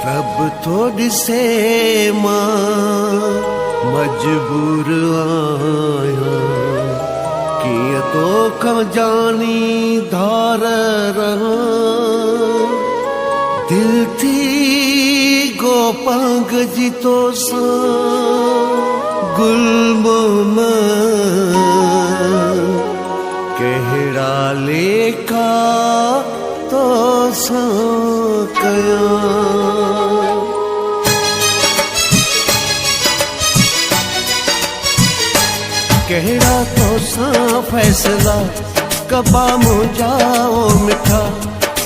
रब तो ॾिसे मां मजबूर आहियां, कीअं तोखां जानी धार रहां। दिल थी गोपांग जी तोसां गुलमोम, कहिड़ा लेखा तोसां कयां। कहिड़ा तोसां फैसला कबा मुंहिंजा ओ मिठा,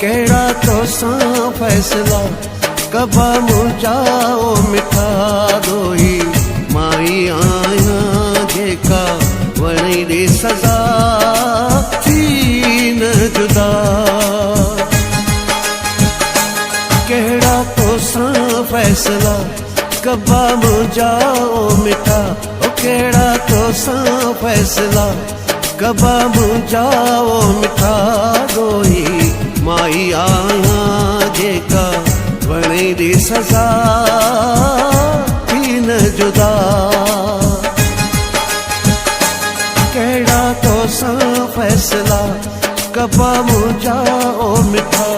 कहिड़ा तोसां फैसला कबा मुंहिंजा ओ मिठा। दोही माई आहियां जेका वणे ॾे सज़ा, थी न जुदा। कहिड़ा तोसां फैसला कबा मुंहिंजा ओ मिठा, कहिड़ा तोसां फैसला कबा मुंहिंजा ओ मिठा। दोही माई आहियां जेका वणे ॾे सज़ा, थी न जुदा। कहिड़ा तोसां फैसला कबा मुंहिंजा ओ मिठा।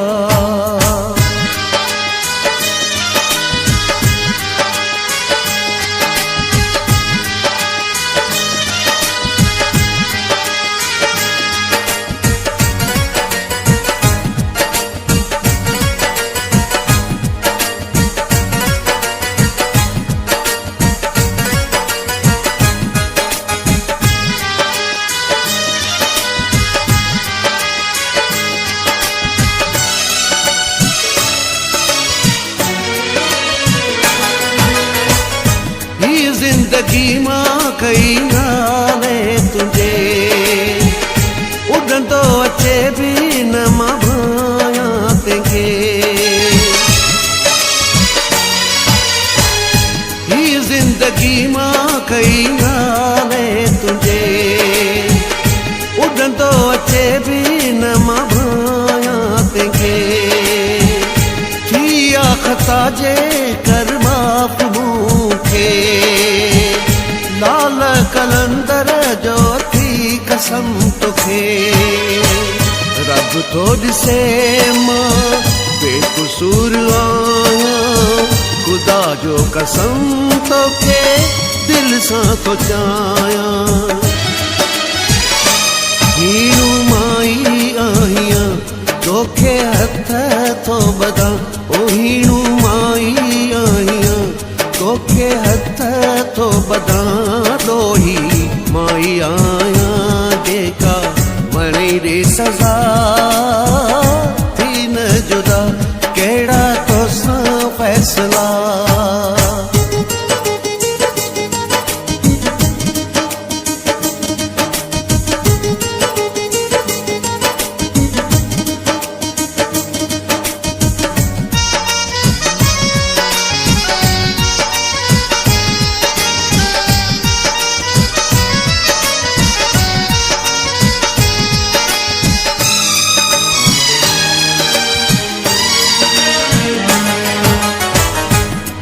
जिंदगी मां कई नाले तुंहिंजे, उॾंदो अचे बि न मां भायां तंहिंखे। ही जिंदगी मां कई नाले तुंहिंजे, उॾंदो अचे बि न मां भायां तंहिंखे। थी आ ख़ता जे कर माफ़ मूंखे, लाल कलंदर जो थी कसम तोखे। रब तो ॾिसे मां बेक़सूर आहियां, ख़ुदा जो कसम तोखे दिल सां थो चाहियां। हीणू माई आहियां तोखे हथ थो ॿधां, ओ हीणू माई आहियां तोखे हथ थो ॿधां। दोही माई आहियां जेका वणे ॾे सज़ा, थी न जुदा। कहिड़ा तोसां फैसला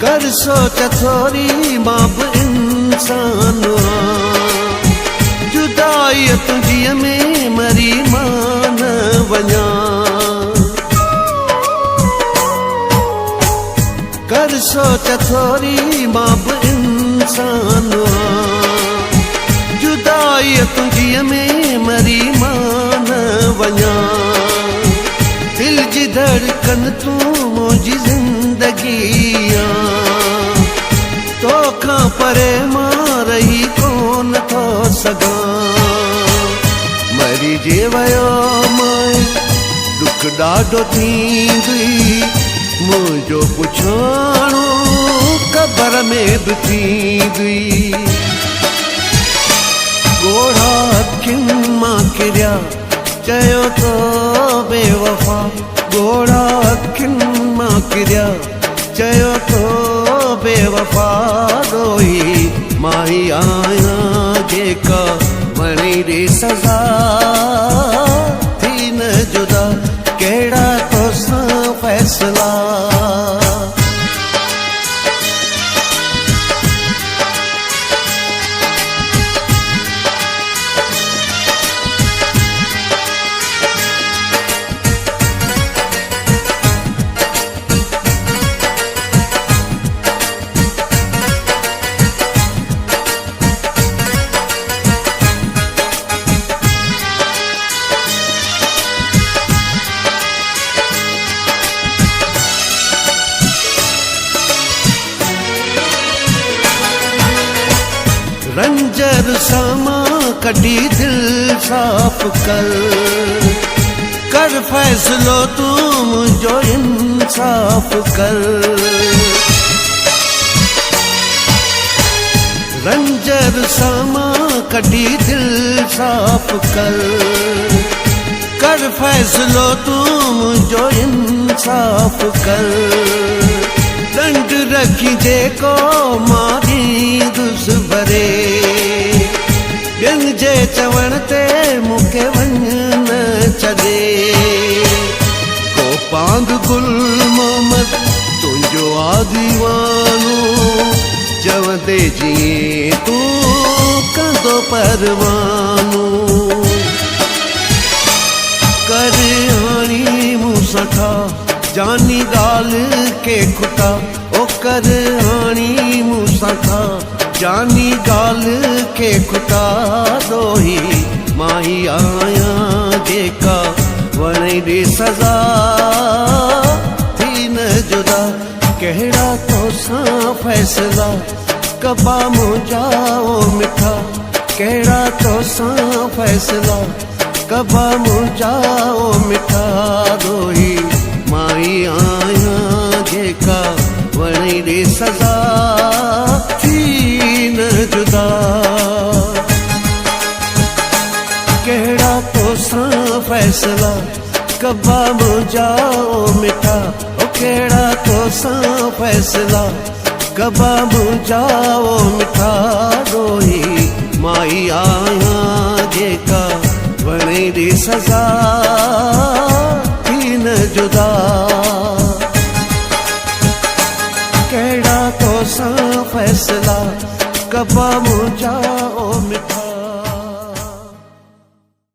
कर सोच थोरी मां बि इंसान आहियां, जुदाई तुंहिंजीअ में मरी मां न वञां। कर सोच थोरी मां बि इंसान आहियां, जुदाई तुंहिंजीअ में मरी मां न वञां। दिल जी धड़कन तूं मुंहिंजी ज़िंदगी आं, तोखां परे मां रही कोन थो सघां। मरी जे वियो मां दुख ॾाढो थींदुई, मुंहिंजो पुछाणो क़बर में बि थींदुई। ॻोढ़ा अखियुनि मां किरिया चयो तो बेवफ़ा, ॻोढ़ा अखियुनि मां किरिया चयो तो बेवफ़ा। दोही माई आहियां जेका वणे ॾे सज़ा, थी न जुदा। कहिड़ा तोसां फैसला रंजर समा कटी दिल साफ कर फैसलो तू मुझो इंसाफ कर। रंजर समा कटी दिल साफ कर फैसलो तू मुझो इंसाफ कर। दंड रखी जेको मारी दुस भरे ॿियनि जे चवण ते मूंखे वञ न छॾे। को पांग गुल मोहम्मद तुंहिंजो आदीवानो चवंदे जीअं तूं कंदो परवानो। कर हाणी मूंसां ठा जानी ॻाल्हि के खुटा ओ कर हाणी मूंसां ठा जानी ॻाल्हि के खुटा। दोही माही आहियां जेका वणे ॾे सज़ा थी न जुदा। कहिड़ा तोसां फ़ैसला कबा मुंहिंजा ओ मिठा। कहिड़ा तोसां फ़ैसला कबा मुंहिंजा ओ मिठा। दोही माही आहियां जेका वणे ॾे सज़ा थी न जुदा। कहिड़ा तोसां फ़ैसला कबा मुंहिंजा ओ मिठा। ओ कहिड़ा तोसां फ़ैसला कबा मुंहिंजा ओ मिठा। दोही माही आहियां जेका वणे ॾे सज़ा थी न जुदा। कहिड़ा तोसां फ़ैसला कबा मुंहिंजा